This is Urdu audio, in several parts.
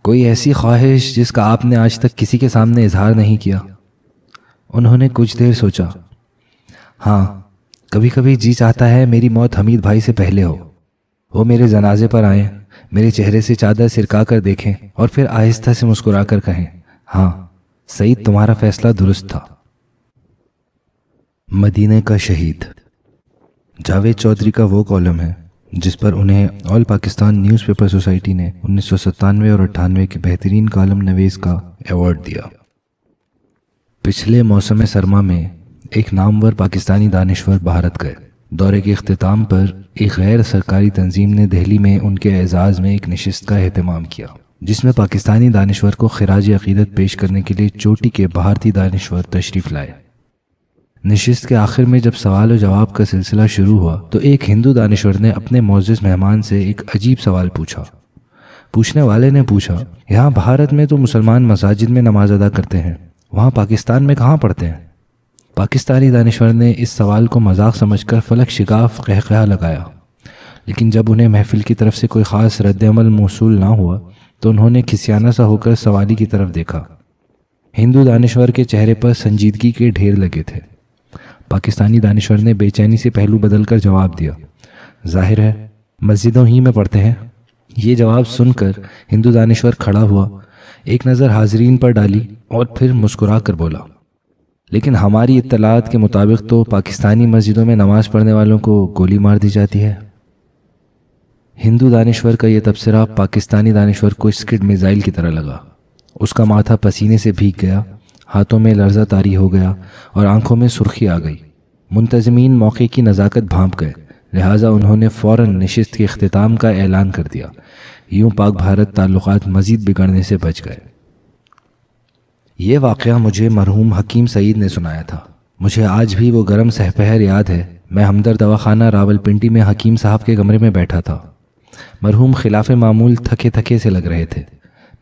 کوئی ایسی خواہش جس کا آپ نے آج تک کسی کے سامنے اظہار نہیں کیا؟ انہوں نے کچھ دیر سوچا۔ ہاں، کبھی کبھی جی چاہتا ہے میری موت حمید بھائی سے پہلے ہو، وہ میرے جنازے پر آئیں، میرے چہرے سے چادر سرکا کر دیکھیں اور پھر آہستہ سے مسکرا کر کہیں، ہاں سعید، تمہارا فیصلہ درست تھا۔ مدینہ کا شہید جاوید چودھری کا وہ کالم ہے جس پر انہیں آل پاکستان نیوز پیپر سوسائٹی نے 1997 اور 98 کے بہترین کالم نویس کا ایوارڈ دیا۔ پچھلے موسم سرما میں ایک نامور پاکستانی دانشور بھارت گئے۔ دورے کے اختتام پر ایک غیر سرکاری تنظیم نے دہلی میں ان کے اعزاز میں ایک نشست کا اہتمام کیا، جس میں پاکستانی دانشور کو خراج عقیدت پیش کرنے کے لیے چوٹی کے بھارتی دانشور تشریف لائے۔ نشست کے آخر میں جب سوال و جواب کا سلسلہ شروع ہوا تو ایک ہندو دانشور نے اپنے معزز مہمان سے ایک عجیب سوال پوچھا۔ پوچھنے والے نے پوچھا، یہاں بھارت میں تو مسلمان مساجد میں نماز ادا کرتے ہیں، وہاں پاکستان میں کہاں پڑھتے ہیں؟ پاکستانی دانشور نے اس سوال کو مذاق سمجھ کر فلک شگاف قہقہہ لگایا، لیکن جب انہیں محفل کی طرف سے کوئی خاص رد عمل موصول نہ ہوا تو انہوں نے کھسیانہ سا ہو کر سوالی کی طرف دیکھا۔ ہندو دانشور کے چہرے پر سنجیدگی کے ڈھیر لگے تھے۔ پاکستانی دانشور نے بے چینی سے پہلو بدل کر جواب دیا، ظاہر ہے مسجدوں ہی میں پڑھتے ہیں۔ یہ جواب سن کر ہندو دانشور کھڑا ہوا، ایک نظر حاضرین پر ڈالی اور پھر مسکرا کر بولا، لیکن ہماری اطلاعات کے مطابق تو پاکستانی مسجدوں میں نماز پڑھنے والوں کو گولی مار دی جاتی ہے۔ ہندو دانشور کا یہ تبصرہ پاکستانی دانشور کو اسکڈ میزائل کی طرح لگا۔ اس کا ماتھا پسینے سے بھیگ گیا، ہاتھوں میں لرزہ طاری ہو گیا اور آنکھوں میں سرخی آ گئی۔ منتظمین موقع کی نزاکت بھانپ گئے، لہٰذا انہوں نے فوراً نشست کے اختتام کا اعلان کر دیا۔ یوں پاک بھارت تعلقات مزید بگڑنے سے بچ گئے۔ یہ واقعہ مجھے مرحوم حکیم سعید نے سنایا تھا۔ مجھے آج بھی وہ گرم سہپہر یاد ہے۔ میں ہمدرد دواخانہ راول پنڈی میں حکیم صاحب کے کمرے میں بیٹھا تھا۔ مرحوم خلاف معمول تھکے تھکے سے لگ رہے تھے۔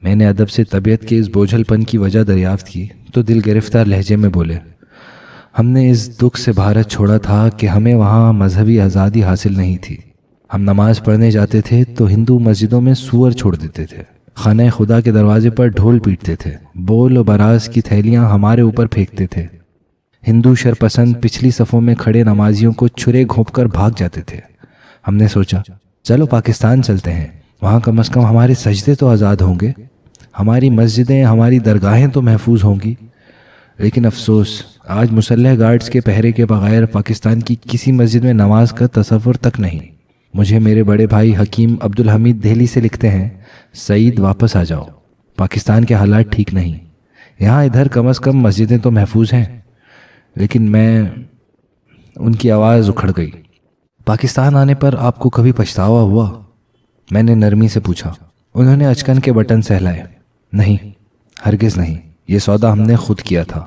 میں نے ادب سے طبیعت کے اس بوجھل پن کی وجہ دریافت کی تو دل گرفتار لہجے میں بولے، ہم نے اس دکھ سے بھارت چھوڑا تھا کہ ہمیں وہاں مذہبی آزادی حاصل نہیں تھی۔ ہم نماز پڑھنے جاتے تھے تو ہندو مسجدوں میں سور چھوڑ دیتے تھے، خانہ خدا کے دروازے پر ڈھول پیٹتے تھے، بول و براز کی تھیلیاں ہمارے اوپر پھینکتے تھے، ہندو شرپسند پچھلی صفوں میں کھڑے نمازیوں کو چھرے گھونپ کر بھاگ جاتے تھے۔ ہم نے سوچا چلو پاکستان چلتے ہیں، وہاں کم از کم ہمارے سجدے تو آزاد ہوں گے، ہماری مسجدیں، ہماری درگاہیں تو محفوظ ہوں گی۔ لیکن افسوس، آج مسلح گارڈز کے پہرے کے بغیر پاکستان کی کسی مسجد میں نماز کا تصور تک نہیں۔ مجھے میرے بڑے بھائی حکیم عبدالحمید دہلی سے لکھتے ہیں، سعید واپس آ جاؤ، پاکستان کے حالات ٹھیک نہیں، یہاں ادھر کم از کم مسجدیں تو محفوظ ہیں۔ لیکن ان کی آواز اکھڑ گئی۔ پاکستان آنے پر آپ کو کبھی پچھتاوا ہوا؟ میں نے نرمی سے پوچھا۔ انہوں نے اچکن کے بٹن سہلائے، نہیں، ہرگز نہیں، یہ سودا ہم نے خود کیا تھا۔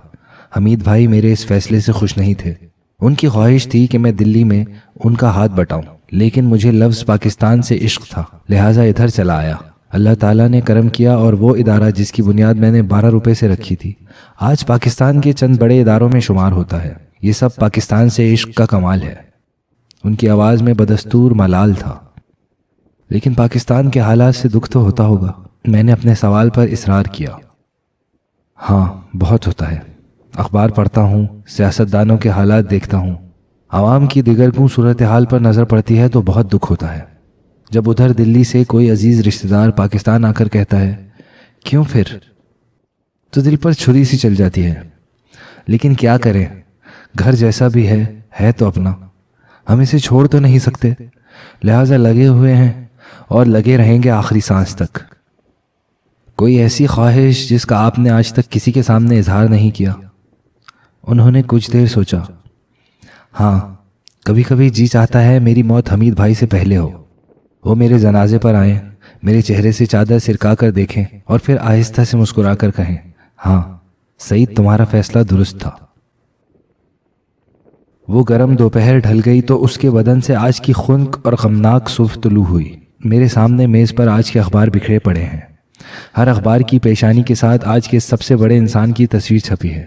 حمید بھائی میرے اس فیصلے سے خوش نہیں تھے۔ ان کی خواہش تھی کہ میں دلی میں ان کا ہاتھ بٹاؤں، لیکن مجھے لفظ پاکستان سے عشق تھا، لہٰذا ادھر چلا آیا۔ اللہ تعالیٰ نے کرم کیا اور وہ ادارہ جس کی بنیاد میں نے 12 روپے سے رکھی تھی، آج پاکستان کے چند بڑے اداروں میں شمار ہوتا ہے۔ یہ سب پاکستان سے عشق کا کمال ہے۔ ان کی آواز میں بدستور ملال تھا۔ لیکن پاکستان کے حالات سے دکھ تو ہوتا ہوگا؟ میں نے اپنے سوال پر اصرار کیا۔ ہاں، بہت ہوتا ہے۔ اخبار پڑھتا ہوں، سیاستدانوں کے حالات دیکھتا ہوں، عوام کی دیگرگوں صورتحال پر نظر پڑتی ہے تو بہت دکھ ہوتا ہے۔ جب ادھر دلی سے کوئی عزیز رشتہ دار پاکستان آ کر کہتا ہے کیوں پھر، تو دل پر چھری سی چل جاتی ہے۔ لیکن کیا کریں، گھر جیسا بھی ہے تو اپنا، ہم اسے چھوڑ تو نہیں سکتے، لہٰذا لگے ہوئے ہیں اور لگے رہیں گے آخری سانس تک۔ کوئی ایسی خواہش جس کا آپ نے آج تک کسی کے سامنے اظہار نہیں کیا؟ انہوں نے کچھ دیر سوچا۔ ہاں، کبھی کبھی جی چاہتا ہے میری موت حمید بھائی سے پہلے ہو، وہ میرے جنازے پر آئیں، میرے چہرے سے چادر سرکا کر دیکھیں اور پھر آہستہ سے مسکرا کر کہیں، ہاں سعید، تمہارا فیصلہ درست تھا۔ وہ گرم دوپہر ڈھل گئی تو اس کے بدن سے آج کی خنک اور غمناک صبح طلوع ہوئی۔ میرے سامنے میز پر آج کے اخبار بکھرے پڑے ہیں۔ ہر اخبار کی پیشانی کے ساتھ آج کے سب سے بڑے انسان کی تصویر چھپی ہے،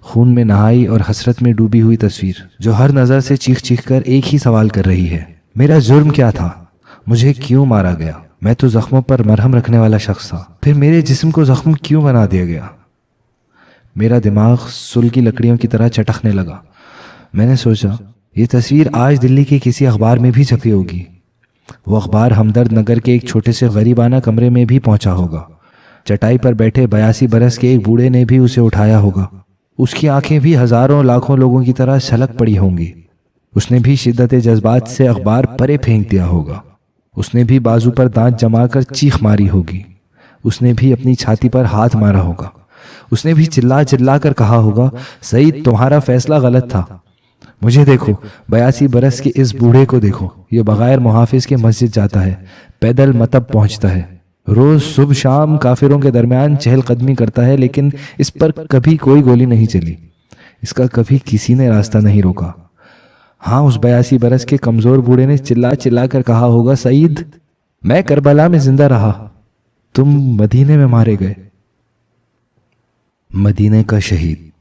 خون میں نہائی اور حسرت میں ڈوبی ہوئی تصویر، جو ہر نظر سے چیخ چیخ کر ایک ہی سوال کر رہی ہے، میرا جرم کیا تھا؟ مجھے کیوں مارا گیا؟ میں تو زخموں پر مرہم رکھنے والا شخص تھا، پھر میرے جسم کو زخم کیوں بنا دیا گیا؟ میرا دماغ سل کی لکڑیوں کی طرح چٹکنے لگا۔ میں نے سوچا یہ تصویر آج دلی کے کسی اخبار میں بھی چھپی ہوگی۔ وہ اخبار ہمدرد نگر کے ایک چھوٹے سے غریبانہ کمرے میں بھی پہنچا ہوگا۔ چٹائی پر بیٹھے 82 برس کے ایک بوڑھے نے بھی اسے اٹھایا ہوگا۔ اس کی آنکھیں بھی ہزاروں لاکھوں لوگوں کی طرح چھلک پڑی ہوں گی۔ اس نے بھی شدت جذبات سے اخبار پرے پھینک دیا ہوگا۔ اس نے بھی بازو پر دانت جما کر چیخ ماری ہوگی۔ اس نے بھی اپنی چھاتی پر ہاتھ مارا ہوگا۔ اس نے بھی چلا چلا کر کہا ہوگا، سعید تمہارا فیصلہ غلط تھا۔ مجھے دیکھو، 82 برس کے اس بوڑھے کو دیکھو، یہ بغیر محافظ کے مسجد جاتا ہے، پیدل مطب پہنچتا ہے، روز صبح شام کافروں کے درمیان چہل قدمی کرتا ہے، لیکن اس پر کبھی کوئی گولی نہیں چلی، اس کا کبھی کسی نے راستہ نہیں روکا۔ ہاں، اس 82 برس کے کمزور بوڑھے نے چلا چلا کر کہا ہوگا، سعید میں کربلا میں زندہ رہا، تم مدینے میں مارے گئے۔ مدینے کا شہید۔